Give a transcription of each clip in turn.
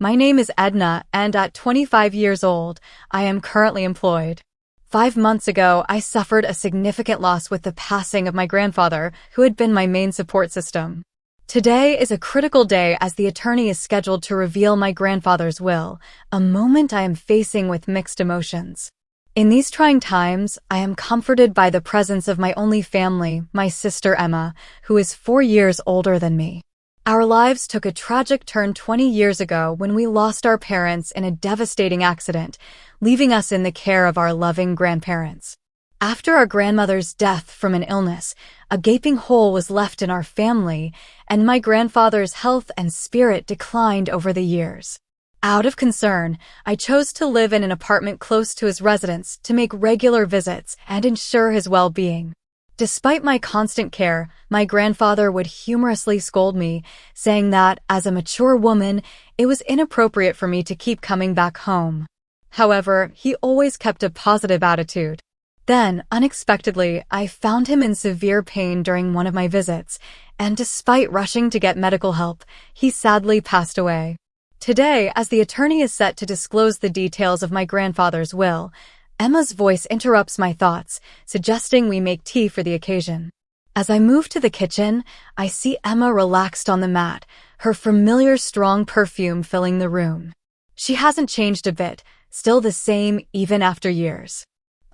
My name is Edna, and at 25 years old, I am currently employed. 5 months ago, I suffered a significant loss with the passing of my grandfather, who had been my main support system. Today is a critical day as the attorney is scheduled to reveal my grandfather's will, a moment I am facing with mixed emotions. In these trying times, I am comforted by the presence of my only family, my sister Emma, who is 4 years older than me. Our lives took a tragic turn 20 years ago when we lost our parents in a devastating accident, leaving us in the care of our loving grandparents. After our grandmother's death from an illness, a gaping hole was left in our family, and my grandfather's health and spirit declined over the years. Out of concern, I chose to live in an apartment close to his residence to make regular visits and ensure his well-being. Despite my constant care, my grandfather would humorously scold me, saying that, as a mature woman, it was inappropriate for me to keep coming back home. However, he always kept a positive attitude. Then, unexpectedly, I found him in severe pain during one of my visits, and despite rushing to get medical help, he sadly passed away. Today, as the attorney is set to disclose the details of my grandfather's will, Emma's voice interrupts my thoughts, suggesting we make tea for the occasion. As I move to the kitchen, I see Emma relaxed on the mat, her familiar strong perfume filling the room. She hasn't changed a bit, still the same even after years.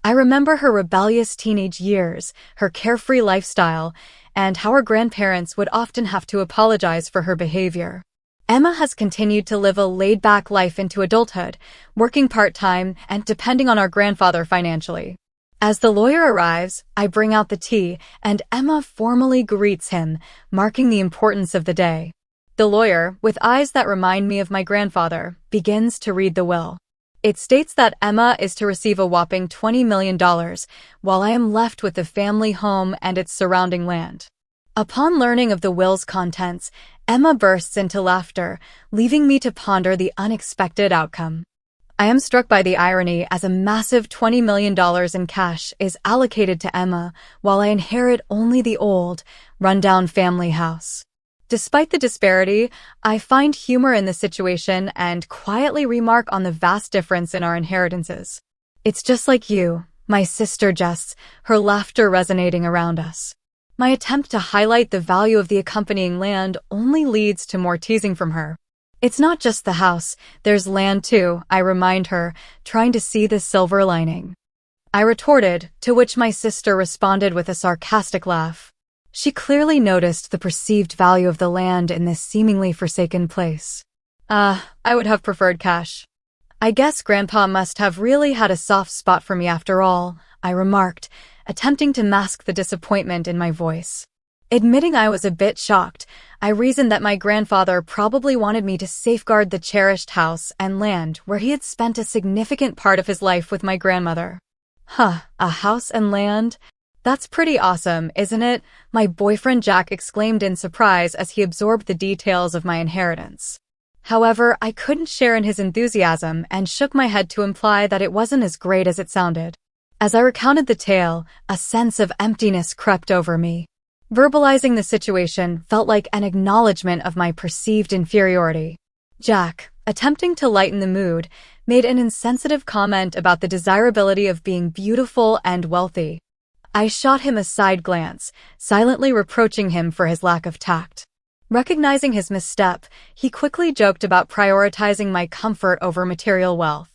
I remember her rebellious teenage years, her carefree lifestyle, and how her grandparents would often have to apologize for her behavior. Emma has continued to live a laid-back life into adulthood, working part-time and depending on our grandfather financially. As the lawyer arrives, I bring out the tea, and Emma formally greets him, marking the importance of the day. The lawyer, with eyes that remind me of my grandfather, begins to read the will. It states that Emma is to receive a whopping $20 million, while I am left with the family home and its surrounding land. Upon learning of the will's contents, Emma bursts into laughter, leaving me to ponder the unexpected outcome. I am struck by the irony as a massive $20 million in cash is allocated to Emma, while I inherit only the old, rundown family house. Despite the disparity, I find humor in the situation and quietly remark on the vast difference in our inheritances. "It's just like you," my sister jests, her laughter resonating around us. My attempt to highlight the value of the accompanying land only leads to more teasing from her. "It's not just the house, there's land too," I remind her, trying to see the silver lining. I retorted, to which my sister responded with a sarcastic laugh. She clearly noticed the perceived value of the land in this seemingly forsaken place. I would have preferred cash. "I guess Grandpa must have really had a soft spot for me after all," I remarked, attempting to mask the disappointment in my voice. Admitting I was a bit shocked, I reasoned that my grandfather probably wanted me to safeguard the cherished house and land where he had spent a significant part of his life with my grandmother. "Huh, a house and land? That's pretty awesome, isn't it?" my boyfriend Jack exclaimed in surprise as he absorbed the details of my inheritance. However, I couldn't share in his enthusiasm and shook my head to imply that it wasn't as great as it sounded. As I recounted the tale, a sense of emptiness crept over me. Verbalizing the situation felt like an acknowledgement of my perceived inferiority. Jack, attempting to lighten the mood, made an insensitive comment about the desirability of being beautiful and wealthy. I shot him a side glance, silently reproaching him for his lack of tact. Recognizing his misstep, he quickly joked about prioritizing my comfort over material wealth.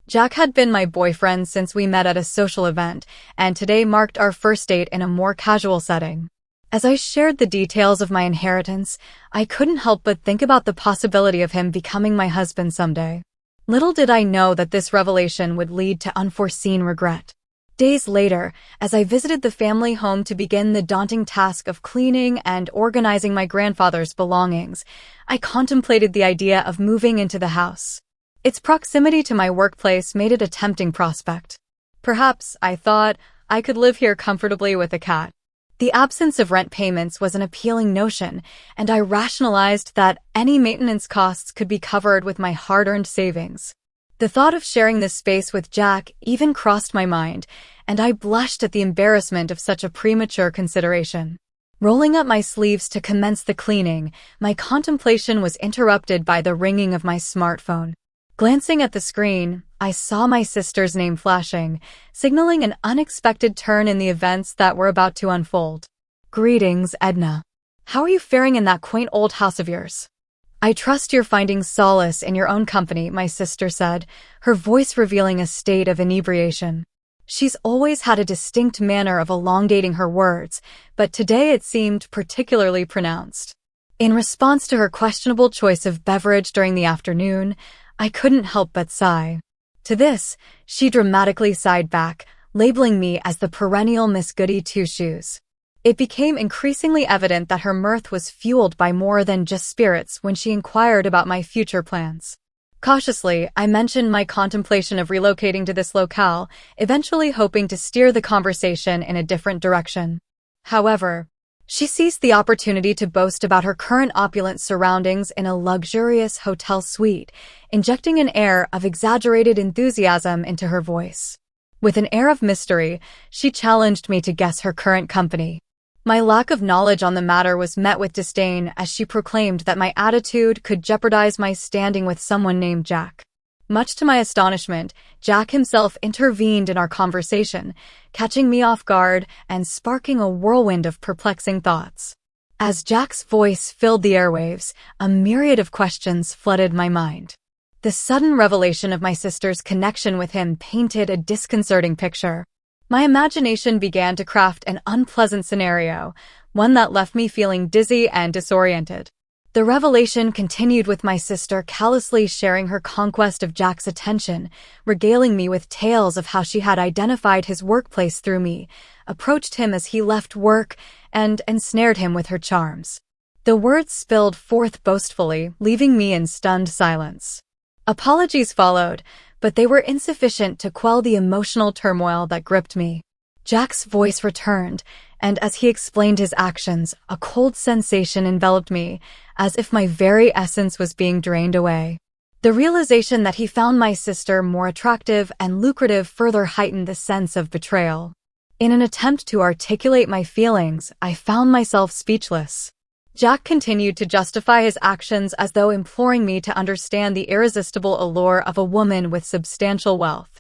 Jack had been my boyfriend since we met at a social event, and today marked our first date in a more casual setting. As I shared the details of my inheritance, I couldn't help but think about the possibility of him becoming my husband someday. Little did I know that this revelation would lead to unforeseen regret. Days later, as I visited the family home to begin the daunting task of cleaning and organizing my grandfather's belongings, I contemplated the idea of moving into the house. Its proximity to my workplace made it a tempting prospect. Perhaps, I thought, I could live here comfortably with a cat. The absence of rent payments was an appealing notion, and I rationalized that any maintenance costs could be covered with my hard-earned savings. The thought of sharing this space with Jack even crossed my mind, and I blushed at the embarrassment of such a premature consideration. Rolling up my sleeves to commence the cleaning, my contemplation was interrupted by the ringing of my smartphone. Glancing at the screen, I saw my sister's name flashing, signaling an unexpected turn in the events that were about to unfold. "Greetings, Edna. How are you faring in that quaint old house of yours? I trust you're finding solace in your own company," my sister said, her voice revealing a state of inebriation. She's always had a distinct manner of elongating her words, but today it seemed particularly pronounced. In response to her questionable choice of beverage during the afternoon, I couldn't help but sigh. To this, she dramatically sighed back, labeling me as the perennial Miss Goody Two-Shoes. It became increasingly evident that her mirth was fueled by more than just spirits when she inquired about my future plans. Cautiously, I mentioned my contemplation of relocating to this locale, eventually hoping to steer the conversation in a different direction. However, she seized the opportunity to boast about her current opulent surroundings in a luxurious hotel suite, injecting an air of exaggerated enthusiasm into her voice. With an air of mystery, she challenged me to guess her current company. My lack of knowledge on the matter was met with disdain as she proclaimed that my attitude could jeopardize my standing with someone named Jack. Much to my astonishment, Jack himself intervened in our conversation, catching me off guard and sparking a whirlwind of perplexing thoughts. As Jack's voice filled the airwaves, a myriad of questions flooded my mind. The sudden revelation of my sister's connection with him painted a disconcerting picture. My imagination began to craft an unpleasant scenario, one that left me feeling dizzy and disoriented. The revelation continued with my sister callously sharing her conquest of Jack's attention, regaling me with tales of how she had identified his workplace through me, approached him as he left work, and ensnared him with her charms. The words spilled forth boastfully, leaving me in stunned silence. Apologies followed, but they were insufficient to quell the emotional turmoil that gripped me. Jack's voice returned, and as he explained his actions, a cold sensation enveloped me, as if my very essence was being drained away. The realization that he found my sister more attractive and lucrative further heightened the sense of betrayal. In an attempt to articulate my feelings, I found myself speechless. Jack continued to justify his actions as though imploring me to understand the irresistible allure of a woman with substantial wealth.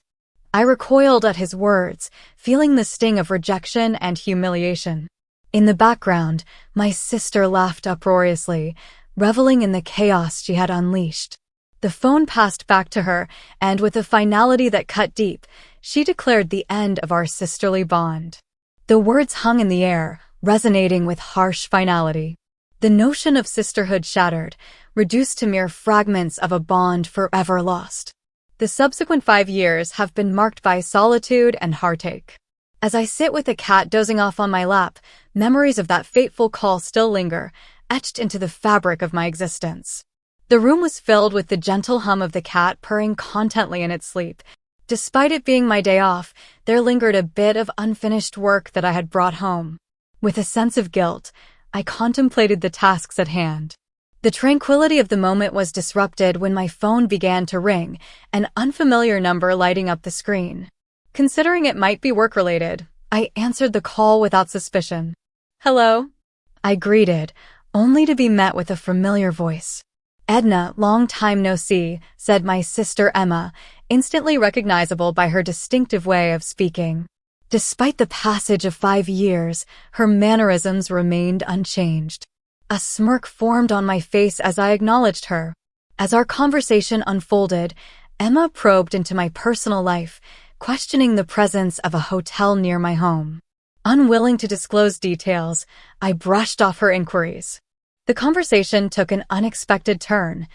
I recoiled at his words, feeling the sting of rejection and humiliation. In the background, my sister laughed uproariously, reveling in the chaos she had unleashed. The phone passed back to her, and with a finality that cut deep, she declared the end of our sisterly bond. The words hung in the air, resonating with harsh finality. The notion of sisterhood shattered, reduced to mere fragments of a bond forever lost. The subsequent 5 years have been marked by solitude and heartache. As I sit with a cat dozing off on my lap, memories of that fateful call still linger, etched into the fabric of my existence. The room was filled with the gentle hum of the cat purring contently in its sleep. Despite it being my day off, there lingered a bit of unfinished work that I had brought home. With a sense of guilt, I contemplated the tasks at hand. The tranquility of the moment was disrupted when my phone began to ring, an unfamiliar number lighting up the screen. Considering it might be work-related, I answered the call without suspicion. "Hello?" I greeted, only to be met with a familiar voice. "Edna, long time no see," said my sister Emma, instantly recognizable by her distinctive way of speaking. Despite the passage of 5 years, her mannerisms remained unchanged. A smirk formed on my face as I acknowledged her. As our conversation unfolded, Emma probed into my personal life, questioning the presence of a hotel near my home. Unwilling to disclose details, I brushed off her inquiries. The conversation took an unexpected turn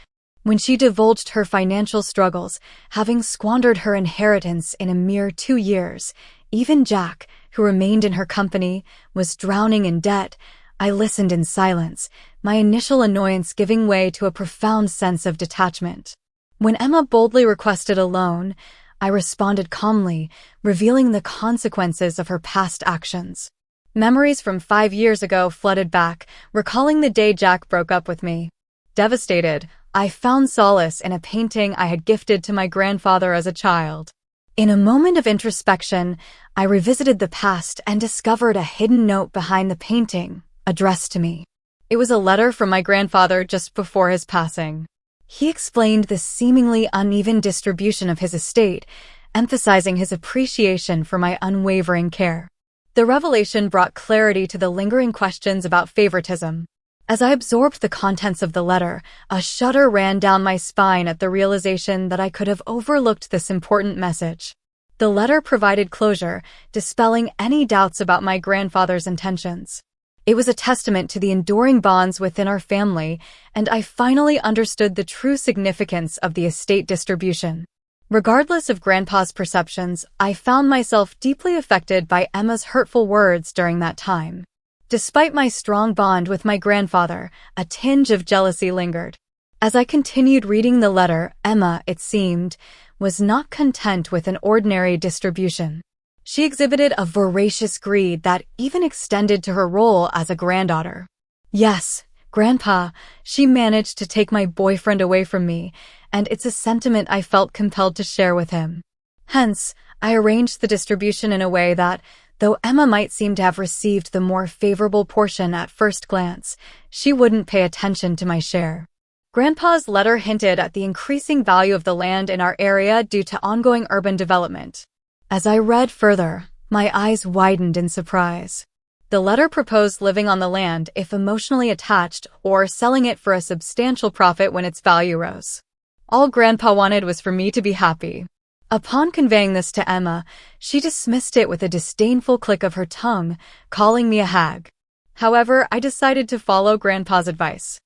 when she divulged her financial struggles, having squandered her inheritance in a mere 2 years. Even Jack, who remained in her company, was drowning in debt. I listened in silence, my initial annoyance giving way to a profound sense of detachment. When Emma boldly requested a loan, I responded calmly, revealing the consequences of her past actions. Memories from 5 years ago flooded back, recalling the day Jack broke up with me. Devastated, I found solace in a painting I had gifted to my grandfather as a child. In a moment of introspection, I revisited the past and discovered a hidden note behind the painting, addressed to me. It was a letter from my grandfather just before his passing. He explained the seemingly uneven distribution of his estate, emphasizing his appreciation for my unwavering care. The revelation brought clarity to the lingering questions about favoritism. As I absorbed the contents of the letter, a shudder ran down my spine at the realization that I could have overlooked this important message. The letter provided closure, dispelling any doubts about my grandfather's intentions. It was a testament to the enduring bonds within our family, and I finally understood the true significance of the estate distribution. Regardless of Grandpa's perceptions, I found myself deeply affected by Emma's hurtful words during that time. Despite my strong bond with my grandfather, a tinge of jealousy lingered. As I continued reading the letter, Emma, it seemed, was not content with an ordinary distribution. She exhibited a voracious greed that even extended to her role as a granddaughter. Yes, Grandpa, she managed to take my boyfriend away from me, and it's a sentiment I felt compelled to share with him. Hence, I arranged the distribution in a way that, though Emma might seem to have received the more favorable portion at first glance, she wouldn't pay attention to my share. Grandpa's letter hinted at the increasing value of the land in our area due to ongoing urban development. As I read further, my eyes widened in surprise. The letter proposed living on the land if emotionally attached or selling it for a substantial profit when its value rose. All Grandpa wanted was for me to be happy. Upon conveying this to Emma, she dismissed it with a disdainful click of her tongue, calling me a hag. However, I decided to follow Grandpa's advice.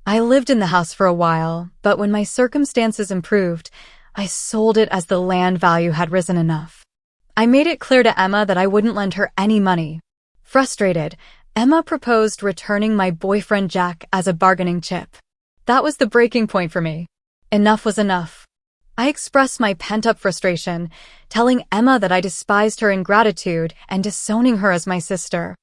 I lived in the house for a while, but when my circumstances improved, I sold it as the land value had risen enough. I made it clear to Emma that I wouldn't lend her any money. Frustrated, Emma proposed returning my boyfriend Jack as a bargaining chip. That was the breaking point for me. Enough was enough. I expressed my pent-up frustration, telling Emma that I despised her ingratitude and disowning her as my sister.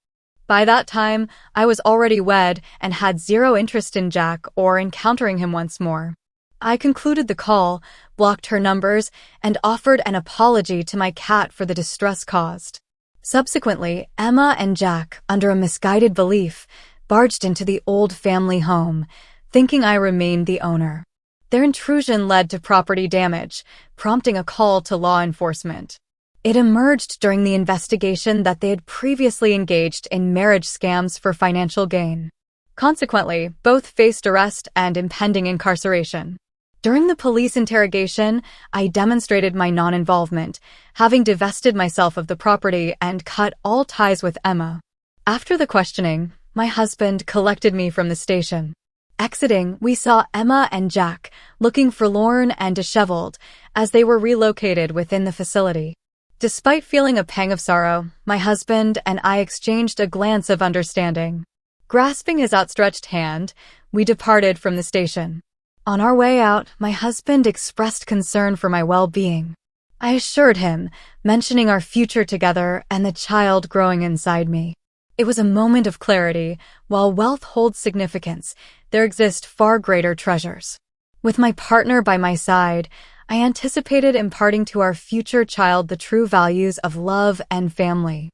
By that time, I was already wed and had zero interest in Jack or encountering him once more. I concluded the call, blocked her numbers, and offered an apology to my cat for the distress caused. Subsequently, Emma and Jack, under a misguided belief, barged into the old family home, thinking I remained the owner. Their intrusion led to property damage, prompting a call to law enforcement. It emerged during the investigation that they had previously engaged in marriage scams for financial gain. Consequently, both faced arrest and impending incarceration. During the police interrogation, I demonstrated my non-involvement, having divested myself of the property and cut all ties with Emma. After the questioning, my husband collected me from the station. Exiting, we saw Emma and Jack, looking forlorn and disheveled, as they were relocated within the facility. Despite feeling a pang of sorrow, my husband and I exchanged a glance of understanding. Grasping his outstretched hand, we departed from the station. On our way out, my husband expressed concern for my well-being. I assured him, mentioning our future together and the child growing inside me. It was a moment of clarity. While wealth holds significance, there exist far greater treasures. With my partner by my side, I anticipated imparting to our future child the true values of love and family.